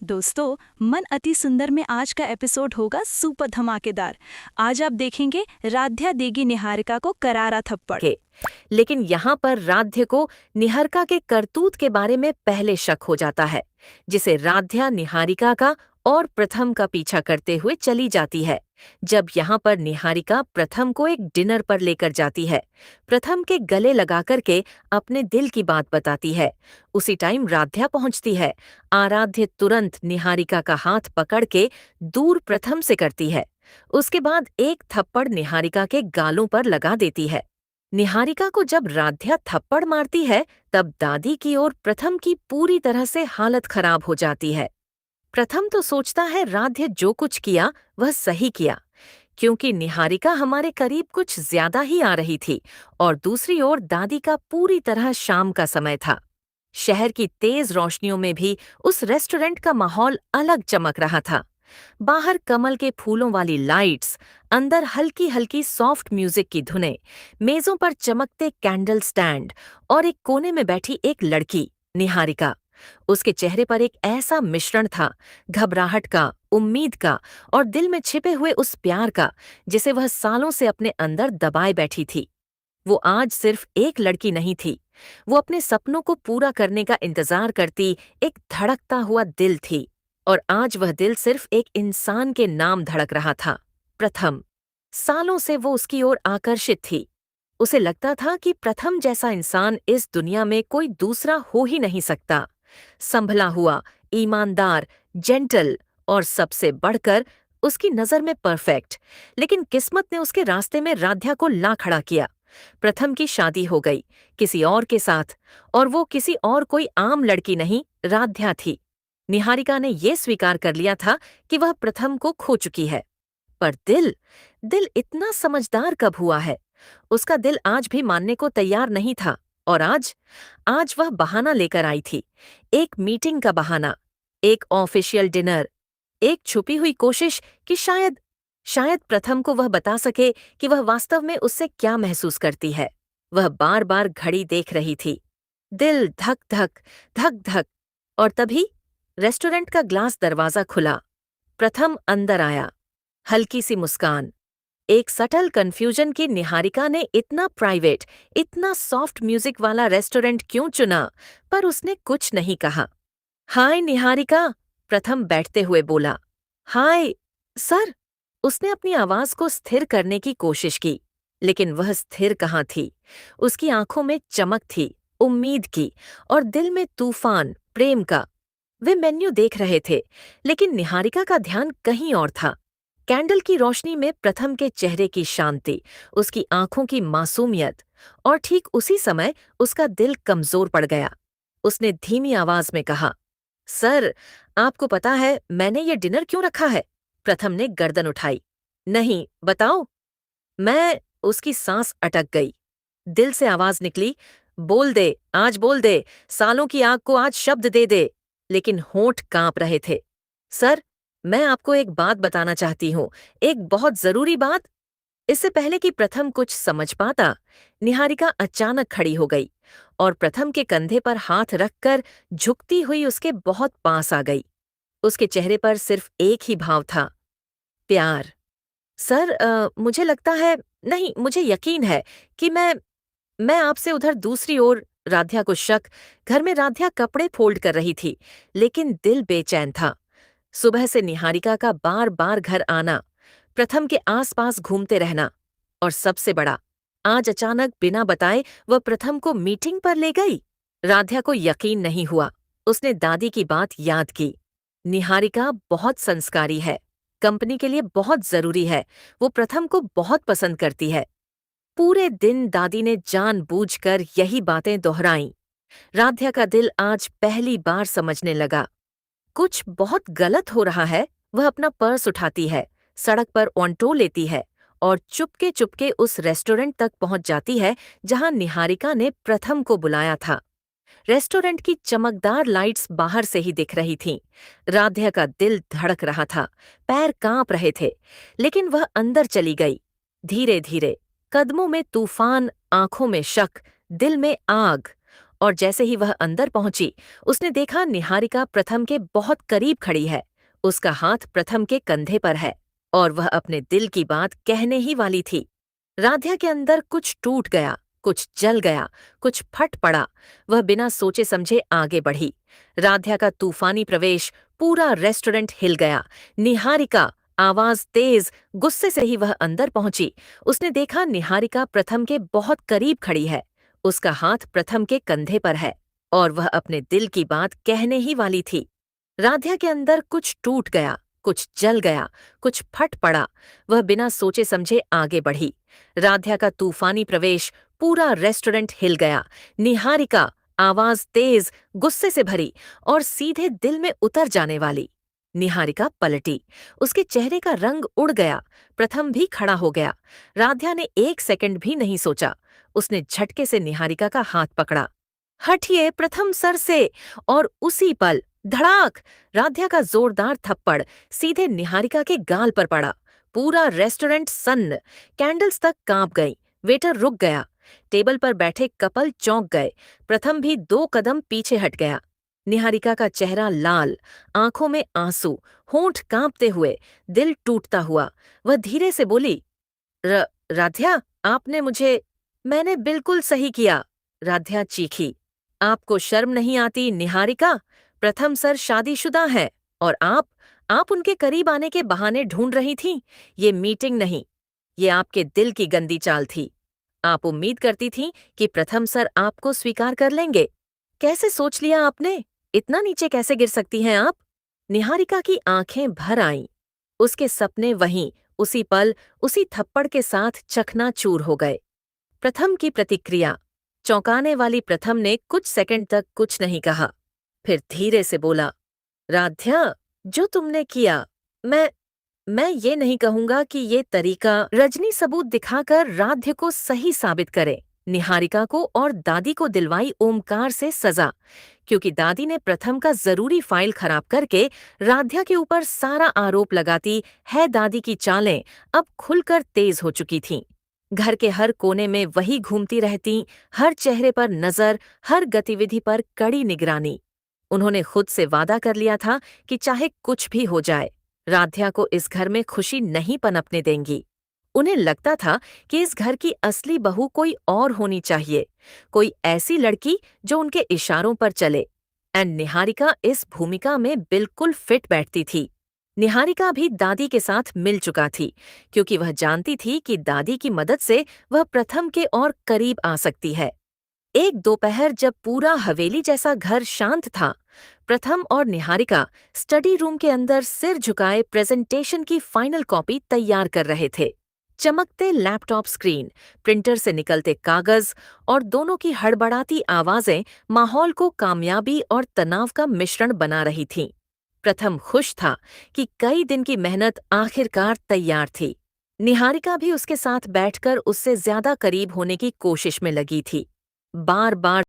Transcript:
दोस्तों, मन अति सुंदर में आज का एपिसोड होगा सुपर धमाकेदार। आज आप देखेंगे राध्या देगी निहारिका को करारा थप्पड़। के लेकिन यहाँ पर राध्य को निहारिका के करतूत के बारे में पहले शक हो जाता है, जिसे राध्या निहारिका का और प्रथम का पीछा करते हुए चली जाती है। जब यहाँ पर निहारिका प्रथम को एक डिनर पर लेकर जाती है, प्रथम के गले लगा करके अपने दिल की बात बताती है। उसी टाइम राध्या पहुंचती है। आराध्य तुरंत निहारिका का हाथ पकड़ के दूर प्रथम से करती है। उसके बाद एक थप्पड़ निहारिका के गालों पर लगा देती है। निहारिका को जब राध्या थप्पड़ मारती है, तब दादी की और प्रथम की पूरी तरह से हालत खराब हो जाती है। प्रथम तो सोचता है राध्य जो कुछ किया वह सही किया, क्योंकि निहारिका हमारे करीब कुछ ज्यादा ही आ रही थी और दूसरी ओर दादी का पूरी तरह शाम का समय था। शहर की तेज रोशनियों में भी उस रेस्टोरेंट का माहौल अलग चमक रहा था। बाहर कमल के फूलों वाली लाइट्स, अंदर हल्की हल्की सॉफ्ट म्यूजिक की धुनें, मेजों पर चमकते कैंडल स्टैंड और एक कोने में बैठी एक लड़की, निहारिका। उसके चेहरे पर एक ऐसा मिश्रण था, घबराहट का, उम्मीद का और दिल में छिपे हुए उस प्यार का, जिसे वह सालों से अपने अंदर दबाए बैठी थी। वो आज सिर्फ एक लड़की नहीं थी, वो अपने सपनों को पूरा करने का इंतजार करती एक धड़कता हुआ दिल थी। और आज वह दिल सिर्फ एक इंसान के नाम धड़क रहा था, प्रथम। सालों से वो उसकी ओर आकर्षित थी। उसे लगता था कि प्रथम जैसा इंसान इस दुनिया में कोई दूसरा हो ही नहीं सकता। संभला हुआ, ईमानदार, जेंटल और सबसे बढ़कर उसकी नजर में परफेक्ट। लेकिन किस्मत ने उसके रास्ते में राध्या को ला खड़ा किया। प्रथम की शादी हो गई किसी और के साथ, और वो किसी और कोई आम लड़की नहीं, राध्या थी। निहारिका ने ये स्वीकार कर लिया था कि वह प्रथम को खो चुकी है। पर दिल दिल इतना समझदार कब हुआ है? उसका दिल आज भी मानने को तैयार नहीं था। और आज वह बहाना लेकर आई थी। एक मीटिंग का बहाना, एक ऑफिशियल डिनर, एक छुपी हुई कोशिश कि शायद प्रथम को वह बता सके कि वह वास्तव में उससे क्या महसूस करती है। वह बार बार घड़ी देख रही थी, दिल धक धक धक धक। और तभी रेस्टोरेंट का ग्लास दरवाजा खुला। प्रथम अंदर आया, हल्की सी मुस्कान, एक सटल कन्फ्यूजन कि निहारिका ने इतना प्राइवेट, इतना सॉफ्ट म्यूजिक वाला रेस्टोरेंट क्यों चुना, पर उसने कुछ नहीं कहा। हाय निहारिका, प्रथम बैठते हुए बोला। Hi sir. उसने अपनी आवाज को स्थिर करने की कोशिश की, लेकिन वह स्थिर कहाँ थी। उसकी आंखों में चमक थी, उम्मीद की, और दिल में तूफान, प्रेम का। वे मेन्यू देख रहे थे, लेकिन निहारिका का ध्यान कहीं और था। कैंडल की रोशनी में प्रथम के चेहरे की शांति, उसकी आंखों की मासूमियत, और ठीक उसी समय उसका दिल कमजोर पड़ गया। उसने धीमी आवाज में कहा, सर, आपको पता है मैंने ये डिनर क्यों रखा है? प्रथम ने गर्दन उठाई। नहीं, बताओ। मैं उसकी सांस अटक गई। दिल से आवाज निकली, बोल दे, आज बोल दे, सालों की आग को आज शब्द दे दे। लेकिन होंठ कांप रहे थे। सर, मैं आपको एक बात बताना चाहती हूँ, एक बहुत जरूरी बात। इससे पहले कि प्रथम कुछ समझ पाता, निहारिका अचानक खड़ी हो गई और प्रथम के कंधे पर हाथ रखकर झुकती हुई उसके बहुत पास आ गई। उसके चेहरे पर सिर्फ एक ही भाव था, प्यार। सर, मुझे लगता है, नहीं, मुझे यकीन है कि मैं आपसे उधर दूसरी ओर। राध्या को शक। घर में राध्या कपड़े फोल्ड कर रही थी, लेकिन दिल बेचैन था। सुबह से निहारिका का बार बार घर आना, प्रथम के आसपास घूमते रहना, और सबसे बड़ा, आज अचानक बिना बताए वह प्रथम को मीटिंग पर ले गई। राध्या को यकीन नहीं हुआ। उसने दादी की बात याद की। निहारिका बहुत संस्कारी है, कंपनी के लिए बहुत जरूरी है, वो प्रथम को बहुत पसंद करती है। पूरे दिन दादी ने जानबूझकर यही बातें दोहराईं। राध्या का दिल आज पहली बार समझने लगा, कुछ बहुत गलत हो रहा है। वह अपना पर्स उठाती है, सड़क पर ऑटो लेती है और चुपके चुपके उस रेस्टोरेंट तक पहुंच जाती है जहां निहारिका ने प्रथम को बुलाया था। रेस्टोरेंट की चमकदार लाइट्स बाहर से ही दिख रही थीं। राध्या का दिल धड़क रहा था, पैर कांप रहे थे, लेकिन वह अंदर चली गई। धीरे धीरे, कदमों में तूफान, आंखों में शक, दिल में आग। और जैसे ही वह अंदर पहुंची, उसने देखा निहारिका प्रथम के बहुत करीब खड़ी है। उसका हाथ प्रथम के कंधे पर है और वह अपने दिल की बात कहने ही वाली थी। राध्या के अंदर कुछ टूट गया, कुछ जल गया, कुछ फट पड़ा। वह बिना सोचे समझे आगे बढ़ी। राध्या का तूफानी प्रवेश, पूरा रेस्टोरेंट हिल गया। निहारिका, आवाज तेज, गुस्से से ही वह अंदर पहुंची। उसने देखा निहारिका प्रथम के बहुत करीब खड़ी है। उसका हाथ प्रथम के कंधे पर है और वह अपने दिल की बात कहने ही वाली थी। राध्या के अंदर कुछ टूट गया, कुछ जल गया, कुछ फट पड़ा। वह बिना सोचे समझे आगे बढ़ी। राध्या का तूफानी प्रवेश, पूरा रेस्टोरेंट हिल गया। निहारिका, आवाज तेज, गुस्से से भरी और सीधे दिल में उतर जाने वाली। निहारिका पलटी। उसके चेहरे का रंग उड़ गया। प्रथम भी खड़ा हो गया। राध्या ने 1 सेकंड भी नहीं सोचा। उसने झटके से निहारिका का हाथ पकड़ा। हटिए प्रथम सर से। और उसी पल धड़ाक, राध्या का जोरदार थप्पड़ सीधे निहारिका के गाल पर पड़ा। पूरा रेस्टोरेंट सन्न। कैंडल्स तक कांप गई। वेटर रुक गया। टेबल पर बैठे कपल चौंक गए। प्रथम भी 2 कदम पीछे हट गया। निहारिका का चेहरा लाल, आंखों में आंसू, होंठ कांपते हुए, दिल टूटता हुआ। वह धीरे से बोली, राध्या, आपने मुझे। मैंने बिल्कुल सही किया। राध्या चीखी। आपको शर्म नहीं आती निहारिका? प्रथम सर शादीशुदा हैं और आप उनके करीब आने के बहाने ढूंढ रही थीं। ये मीटिंग नहीं, ये आपके दिल की गंदी चाल थी। आप उम्मीद करती थीं कि प्रथम सर आपको स्वीकार कर लेंगे। कैसे सोच लिया आपने? इतना नीचे कैसे गिर सकती हैं आप? निहारिका की आंखें भर आईं। उसके सपने वहीं, उसी पल, उसी थप्पड़ के साथ चकनाचूर हो गए। प्रथम की प्रतिक्रिया। चौंकाने वाली प्रथम ने कुछ सेकंड तक कुछ नहीं कहा। फिर धीरे से बोला, राध्या, जो तुमने किया, मैं ये नहीं कहूंगा कि ये तरीका। रजनी सबूत दिखाकर राध्य को सही साबित करे। निहारिका को और दादी को दिलवाई ओमकार से सजा, क्योंकि दादी ने प्रथम का जरूरी फाइल खराब करके राध्या के ऊपर सारा आरोप लगाती है। दादी की चालें अब खुलकर तेज हो चुकी थीं। घर के हर कोने में वही घूमती रहती, हर चेहरे पर नजर, हर गतिविधि पर कड़ी निगरानी। उन्होंने खुद से वादा कर लिया था कि चाहे कुछ भी हो जाए, राध्या को इस घर में खुशी नहीं पनपने देंगी। उन्हें लगता था कि इस घर की असली बहू कोई और होनी चाहिए, कोई ऐसी लड़की जो उनके इशारों पर चले। एंड निहारिका इस भूमिका में बिल्कुल फिट बैठती थी। निहारिका भी दादी के साथ मिल चुका थी, क्योंकि वह जानती थी कि दादी की मदद से वह प्रथम के और करीब आ सकती है। एक दोपहर जब पूरा हवेली जैसा घर शांत था, प्रथम और निहारिका स्टडी रूम के अंदर सिर झुकाए प्रेजेंटेशन की फाइनल कॉपी तैयार कर रहे थे। चमकते लैपटॉप स्क्रीन, प्रिंटर से निकलते कागज और दोनों की हड़बड़ाती आवाजें माहौल को कामयाबी और तनाव का मिश्रण बना रही थीं। प्रथम खुश था कि कई दिन की मेहनत आखिरकार तैयार थी। निहारिका भी उसके साथ बैठकर उससे ज्यादा करीब होने की कोशिश में लगी थी। बार बार